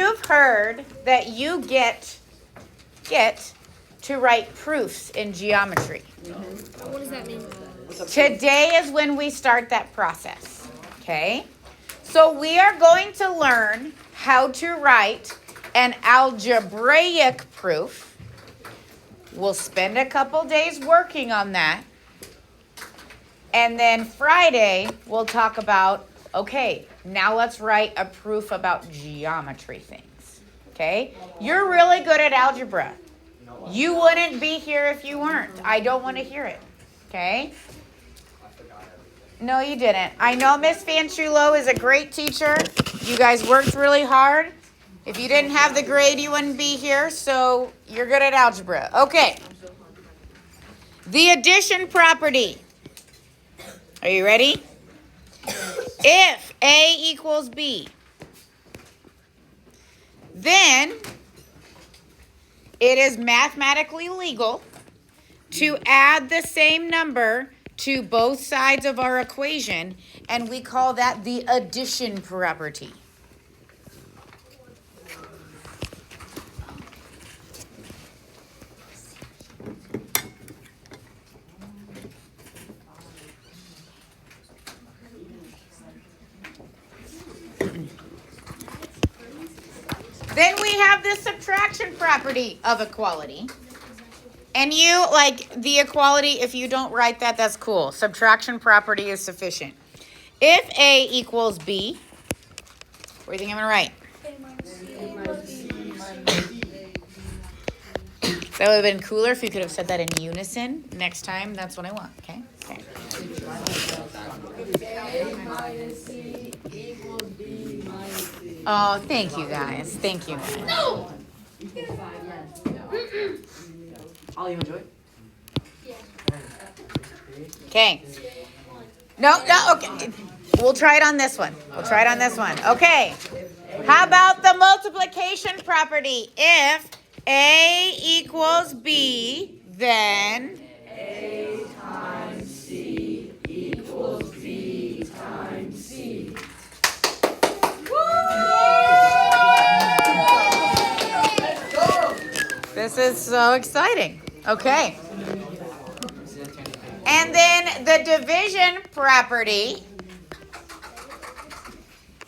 you've heard that you get to write proofs in geometry. What does that mean? Today is when we start that process, okay? So we are going to learn how to write an algebraic proof. We'll spend a couple days working on that. And then Friday, we'll talk about, okay, now let's write a proof about geometry things, okay? You're really good at algebra. You wouldn't be here if you weren't. I don't want to hear it, okay? No, you didn't. I know Miss Fanchulo is a great teacher. You guys worked really hard. If you didn't have the grade, you wouldn't be here, so you're good at algebra. Okay. The addition property. Are you ready? If A equals B, then it is mathematically legal to add the same number to both sides of our equation, and we call that the addition property. Then we have the subtraction property of equality. And you, like the equality, if you don't write that, that's cool. Subtraction property is sufficient. If A equals B, what do you think I'm going to write? That would have been cooler if you could have said that in unison. Next time, that's what I want, okay? Okay. A minus C equals B minus C. Oh, thank you guys. Thank you guys. No! Ollie, you enjoy it? Okay. No, okay. We'll try it on this one. Okay. How about the multiplication property? If A equals B, then A times C equals B times C. This is so exciting. Okay. And then the division property.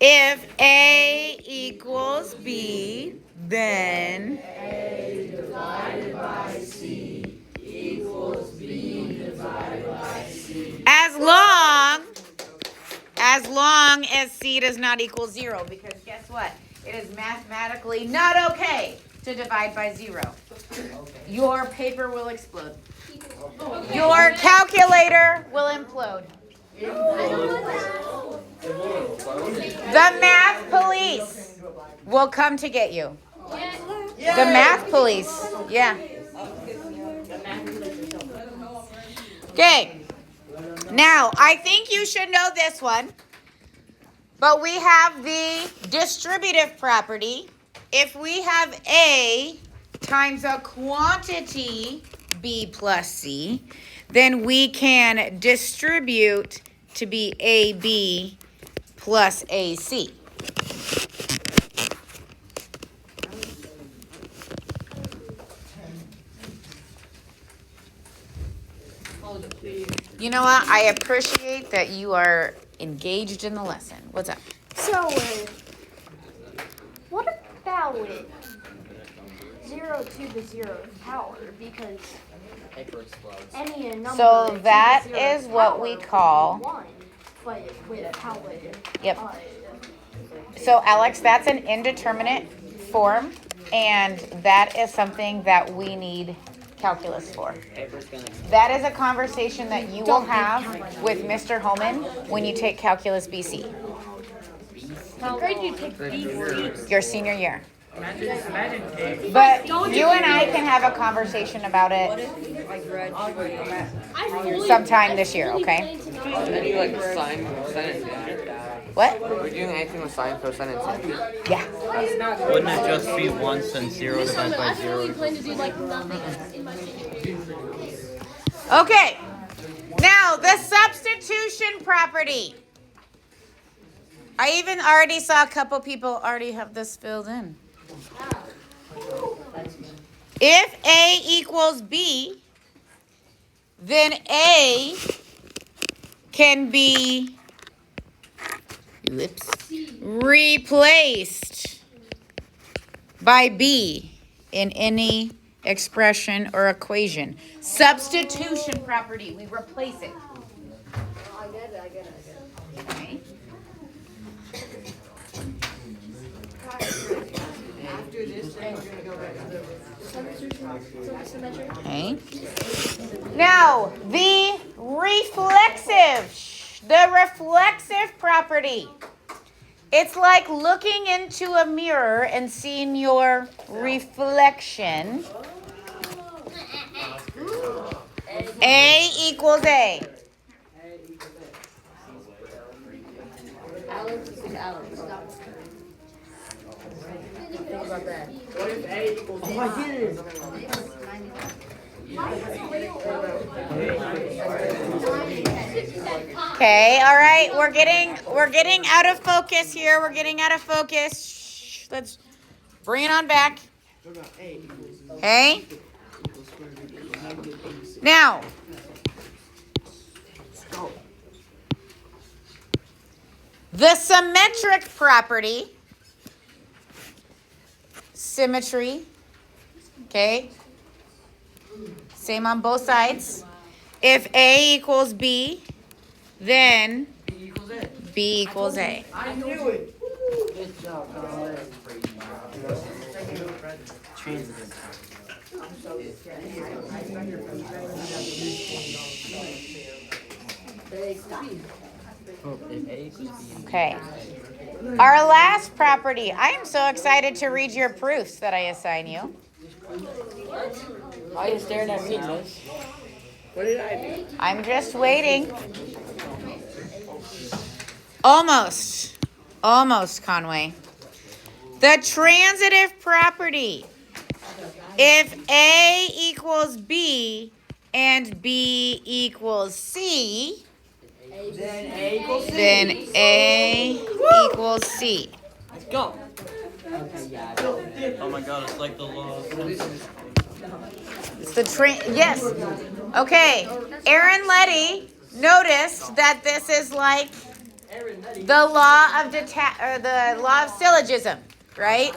If A equals B, then A divided by C equals B divided by C. as long as C does not equal 0, because guess what? It is mathematically not okay to divide by 0. Your paper will explode. Your calculator will implode. The math police will come to get you. The math police. Yeah. Okay. Now, I think you should know this one. But we have the distributive property. If we have A times a quantity B plus C, then we can distribute to be AB plus AC. You know what? I appreciate that you are engaged in the lesson. What's up? So, what about 0 to the 0th power? Because any number. So that to the 0th is what we power call. would be 1, but with how it. Yep. So Alex, that's an indeterminate form, and that is something that we need calculus for. That is a conversation that you will have with Mr. Holman when you take calculus BC, What grade do you take BC? your senior year. But you and I can have a conversation about it sometime this year, okay? Are you like sine cosine? What? We're doing anything with sine cosine and tan. Yeah. Wouldn't it just be 1 and 0 divided by 0? plan to do like nothing in my Okay. Now, the substitution property. I even already saw a couple people already have this filled in. If A equals B, then A can be replaced by B in any expression or equation. Substitution property, we replace it. I get it. Okay. After this, then we're gonna go back to the symmetric. Okay. Now, the reflexive property. It's like looking into a mirror and seeing your reflection. A equals A. Alex is Alex. Stop. Think about that. What if A equals B? Okay, all right. We're getting out of focus here. We're getting out of focus. Shh, let's bring it on back. Okay. Now, the symmetric property, symmetry, okay, same on both sides. If A equals B, then B equals A. I knew it. Okay. Our last property. I am so excited to read your proofs that I assign you. Why are you staring at me, miss? What did I do? I'm just waiting. Almost, Conway. The transitive property. If A equals B and B equals C, Then A equals C. then A equals C. Let's go. Oh my god, it's like the law of It's the yes. Okay. Aaron Letty noticed that this is like the law of the law of syllogism, right?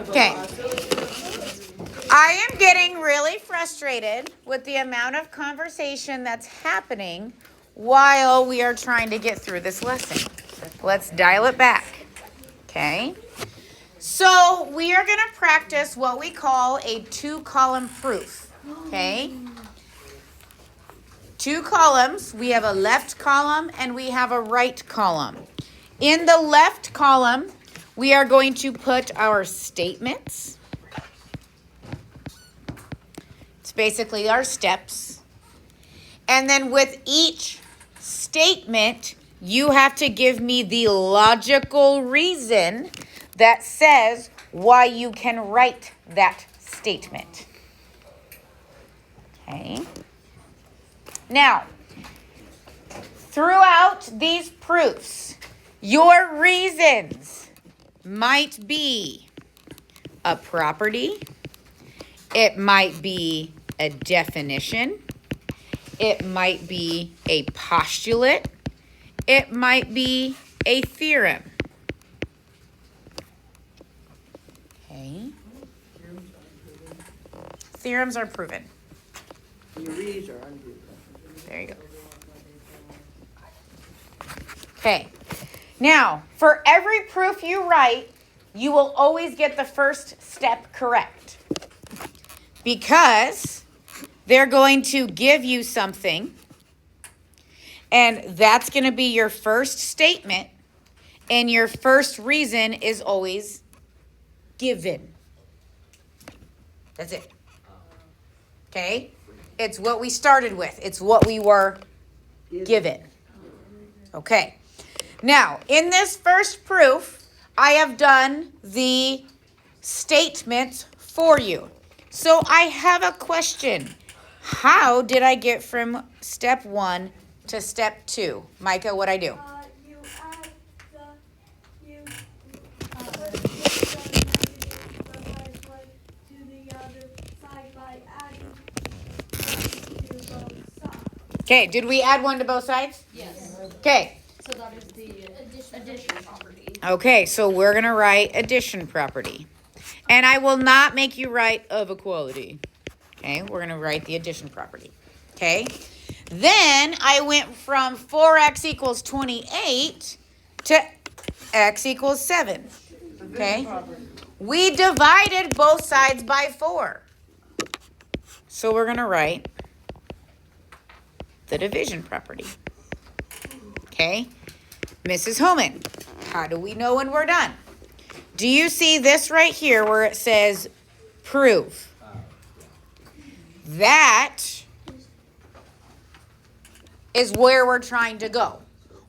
Okay. I am getting really frustrated with the amount of conversation that's happening while we are trying to get through this lesson. Let's dial it back. Okay. So we are going to practice what we call a 2-column proof. Okay. 2 columns. We have a left column and we have a right column. In the left column, we are going to put our statements. It's basically our steps. And then with each statement, you have to give me the logical reason that says why you can write that statement. Okay. Now, throughout these proofs, your reasons might be a property, it might be a definition, it might be a postulate, it might be a theorem. Okay. Theorems are proven. Theories are unproven. There you go. Okay. Now, for every proof you write, you will always get the first step correct. Because they're going to give you something, and that's going to be your first statement, and your first reason is always given. That's it. Okay? It's what we started with. It's what we were given. Okay. Now, in this first proof, I have done the statements for you. So I have a question. How did I get from step 1 to step 2. Micah, what'd I do? You add to the other side by adding to both sides. Okay, did we add 1 to both sides? Yes. Okay. So that is the addition property. Okay, so we're going to write addition property. And I will not make you write of equality. Okay, we're going to write the addition property. Okay. Then I went from 4x equals 28 to x equals 7. Okay. We divided both sides by 4. So we're going to write the division property. Okay. Mrs. Homan, how do we know when we're done? Do you see this right here where it says prove? That is where we're trying to go.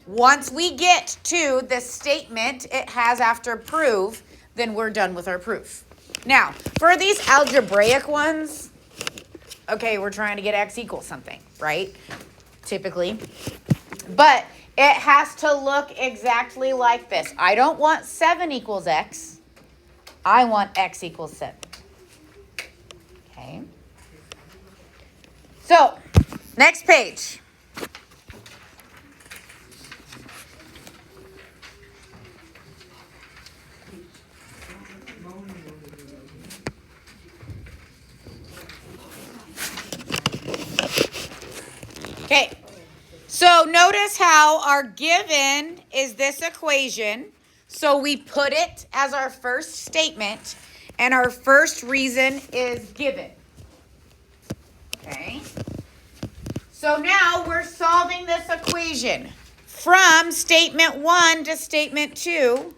Once we get to the statement it has after prove, then we're done with our proof. Now, for these algebraic ones, okay, we're trying to get x equals something, right? Typically. But it has to look exactly like this. I don't want 7 equals x. I want x equals 7. Okay. So, next page. Okay. So notice how our given is this equation. So we put it as our first statement, and our first reason is given. Okay. So now we're solving this equation from statement 1 to statement 2.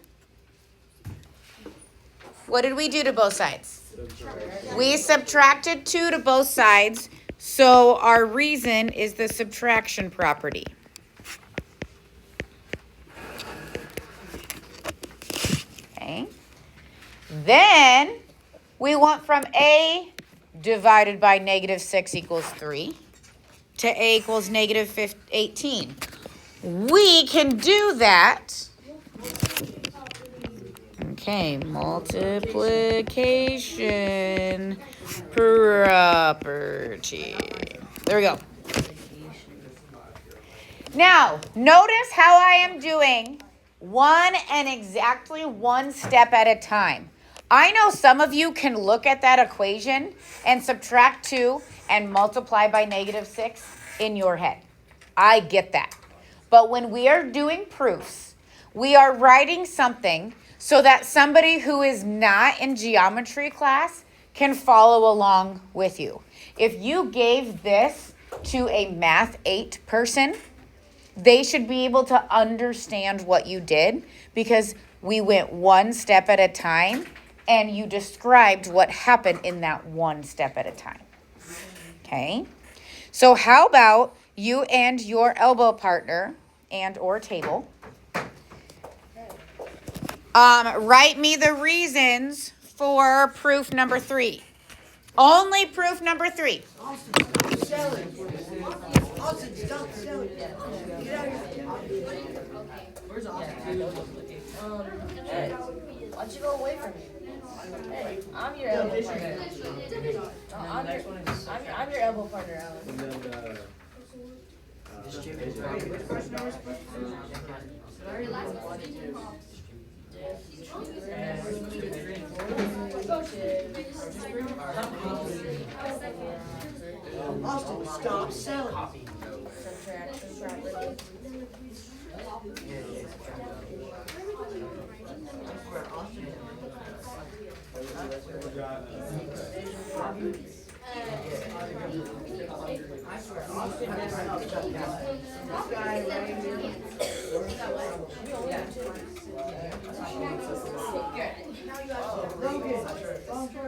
What did we do to both sides? We subtracted 2 to both sides. So our reason is the subtraction property. Okay. Then we went from a divided by negative 6 equals 3 to a equals negative 18. We can do that. Okay, multiplication property. There we go. Now, notice how I am doing one and exactly one step at a time. I know some of you can look at that equation and subtract 2 and multiply by negative 6 in your head. I get that. But when we are doing proofs, we are writing something so that somebody who is not in geometry class can follow along with you. If you gave this to a Math 8 person, they should be able to understand what you did because we went one step at a time and you described what happened in that one step at a time. Okay? So how about you and your elbow partner and or table write me the reasons for proof number 3. Only proof number 3. Austin, stop selling. Get out of here. Where's Austin? Hey, why'd you go away from me? Hey, I'm your elbow partner. I'm your elbow partner, Alan. Austin, stop selling. Subtraction property.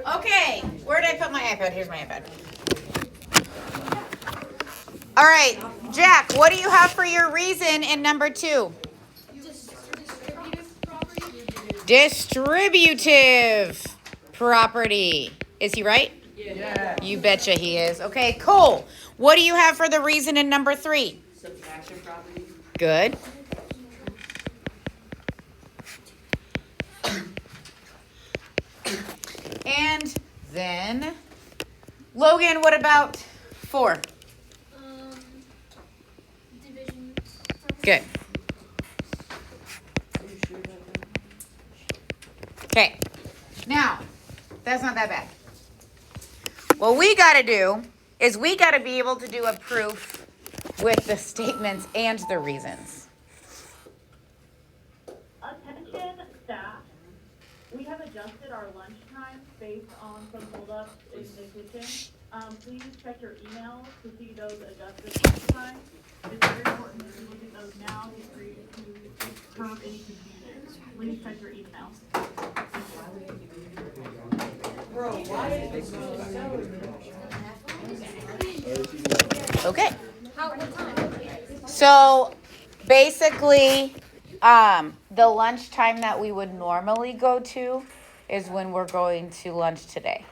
Okay, where did I put my iPad? Here's my iPad. All right, Jack, what do you have for your reason in number 2? Distributive property. Is he right? Yeah. You betcha he is. Okay, cool. What do you have for the reason in number 3? Subtraction subtraction property. Good. And then, Logan, what about 4? Division. Good. Okay. Now, that's not that bad. What we got to do is we got to be able to do a proof with the statements and the reasons. Attention staff, we have adjusted our lunch time based on some holdups in the kitchen. Please check your emails to see those adjusted lunch times. It's very important that you look at those now to curb any confusion. Please check your emails. Bro, why is it Okay. How, what time? So basically, the lunchtime that we would normally go to is when we're going to lunch today.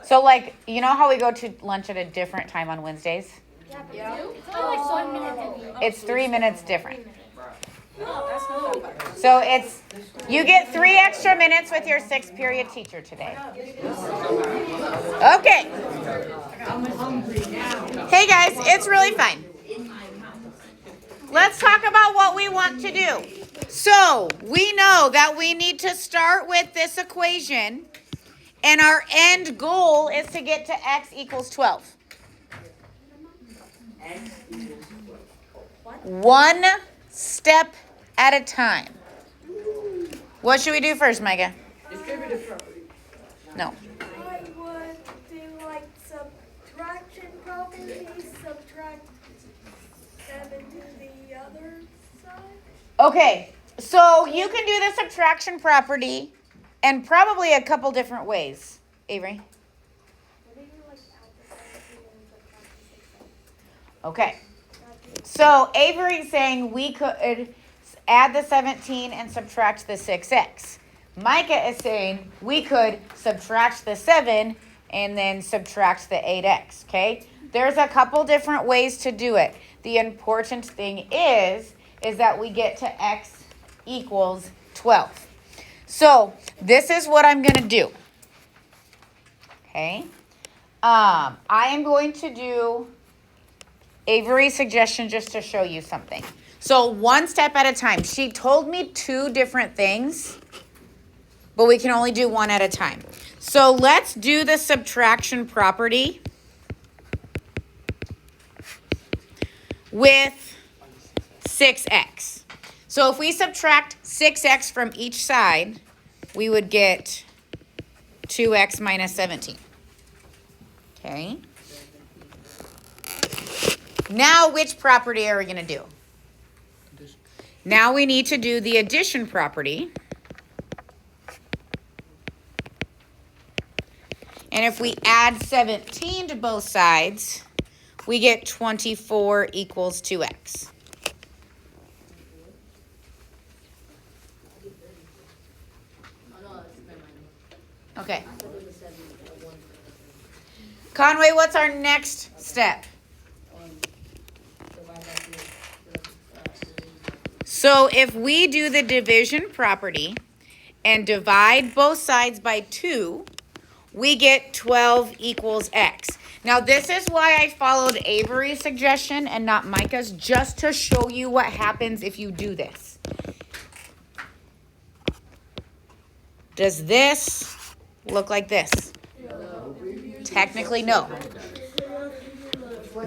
So like, you know how we go to lunch at a different time on Wednesdays? Yeah. It's only like 1 minute. It's 3 minutes different. Oh, that's not that bad. So it's, you get 3 extra minutes with your 6th period teacher today. Okay. Hey guys, it's really fine. Let's talk about what we want to do. So we know that we need to start with this equation, and our end goal is to get to x equals 12. One step at a time. What should we do first, Micah? distributive property? No. I would do like subtraction property, subtract 7 to the other side. Okay, so you can do the subtraction property and probably a couple different ways. Avery? What do you like add the 17 and subtract the 6? Okay. So Avery's saying we could add the 17 and subtract the 6x. Micah is saying we could subtract the 7 and then subtract the 8x, okay? There's a couple different ways to do it. The important thing is that we get to x equals 12. So this is what I'm going to do, okay? I am going to do Avery's suggestion just to show you something. So one step at a time. She told me 2 different things, but we can only do one at a time. So let's do the subtraction property with 6x. So if we subtract 6x from each side, we would get 2x minus 17. Okay. Now, which property are we going to do? Now we need to do the addition property. And if we add 17 to both sides, we get 24 equals 2x. Okay. Conway, what's our next step? So if we do the division property and divide both sides by 2, we get 12 equals x. Now this is why I followed Avery's suggestion and not Micah's, just to show you what happens if you do this. Does this look like this? Technically, no.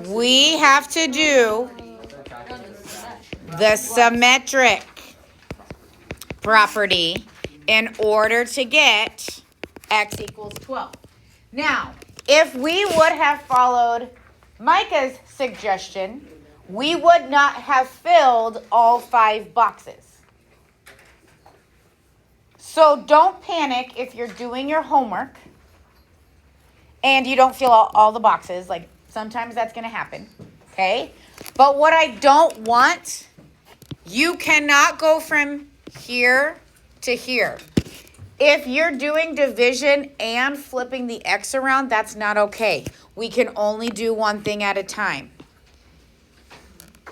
We have to do the symmetric property in order to get x equals 12. Now, if we would have followed Micah's suggestion, we would not have filled all 5 boxes. So don't panic if you're doing your homework and you don't fill all the boxes. Like, sometimes that's going to happen, okay? But what I don't want, you cannot go from here to here. If you're doing division and flipping the x around, that's not okay. We can only do one thing at a time.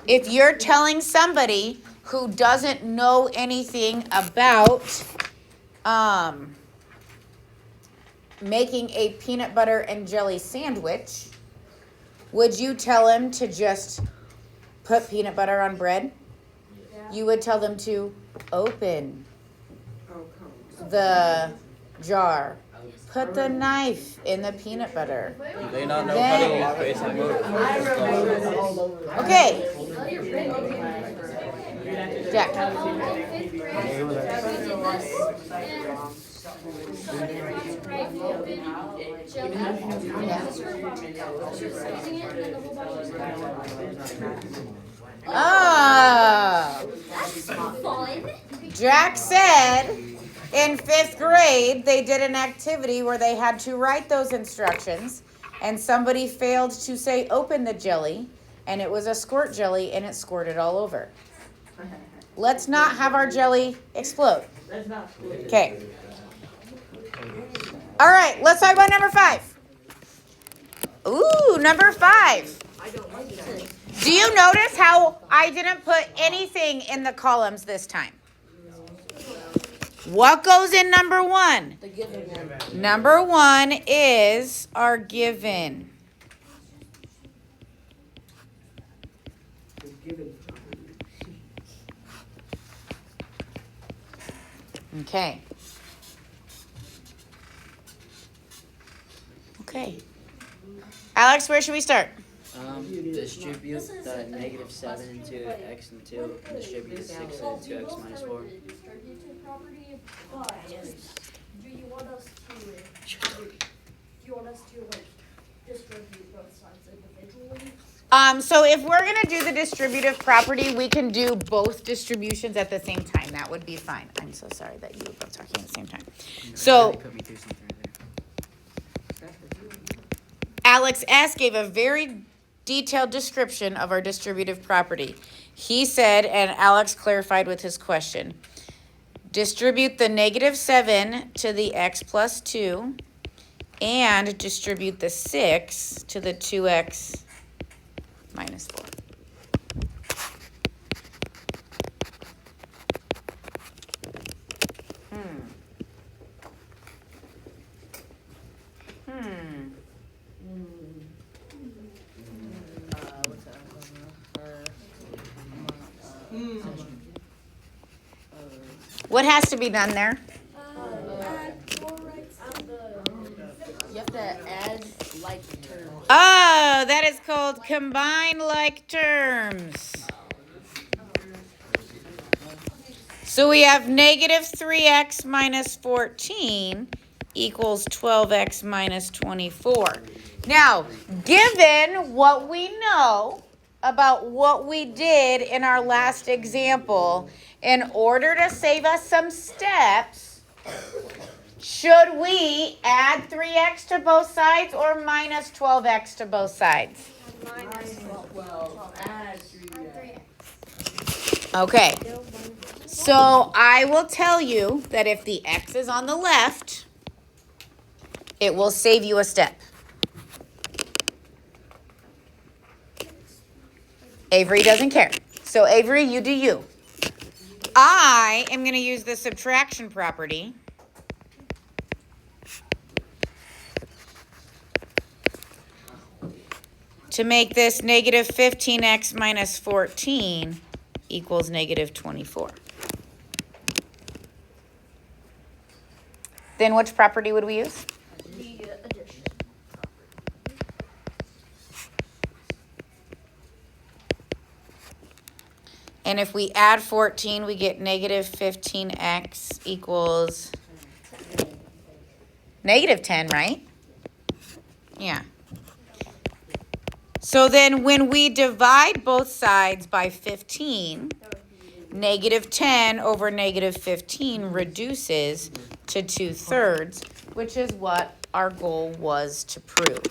if you're telling somebody who doesn't know anything about making a peanut butter and jelly sandwich, would you tell them to just put peanut butter on bread? You would tell them to open the jar, put the knife in the peanut butter. They not know how to use basic moves. Okay. Jack. Oh. Jack said in 5th grade they did an activity where they had to write those instructions, and somebody failed to say open the jelly, and it was a squirt jelly, and it squirted all over. Let's not have our jelly explode. Okay. All right, let's talk about number 5. Ooh, number 5. Do you notice how I didn't put anything in the columns this time? What goes in number 1? The given one. Number 1 is our given. Okay. Okay. Alex, where should we start? Distribute the negative 7 into x and 2, and distribute the 6 into x minus 4. Distributive property, but do you want us to like distribute both sides individually? So if we're gonna do the distributive property, we can do both distributions at the same time. That would be fine. I'm so sorry that you were both talking at the same time. So Alex S. gave a very detailed description of our distributive property. He said, and Alex clarified with his question, distribute the negative 7 to the x plus 2 and distribute the 6 to the 2x minus 4. What has to be done there? You have to add like terms. Oh, that is called combine like terms. So we have negative 3x minus 14 equals 12x minus 24. Now, given what we know about what we did in our last example, in order to save us some steps, should we add 3x to both sides or minus 12x to both sides? Okay. So I will tell you that if the x is on the left, it will save you a step. Avery doesn't care. So Avery, you do you. I am going to use the subtraction property. To make this negative 15x minus 14 equals negative 24. Then which property would we use? The addition. And if we add 14, we get negative 15x equals negative 10, right? Yeah. So then when we divide both sides by 15, negative 10 over negative 15 reduces to 2/3, which is what our goal was to prove.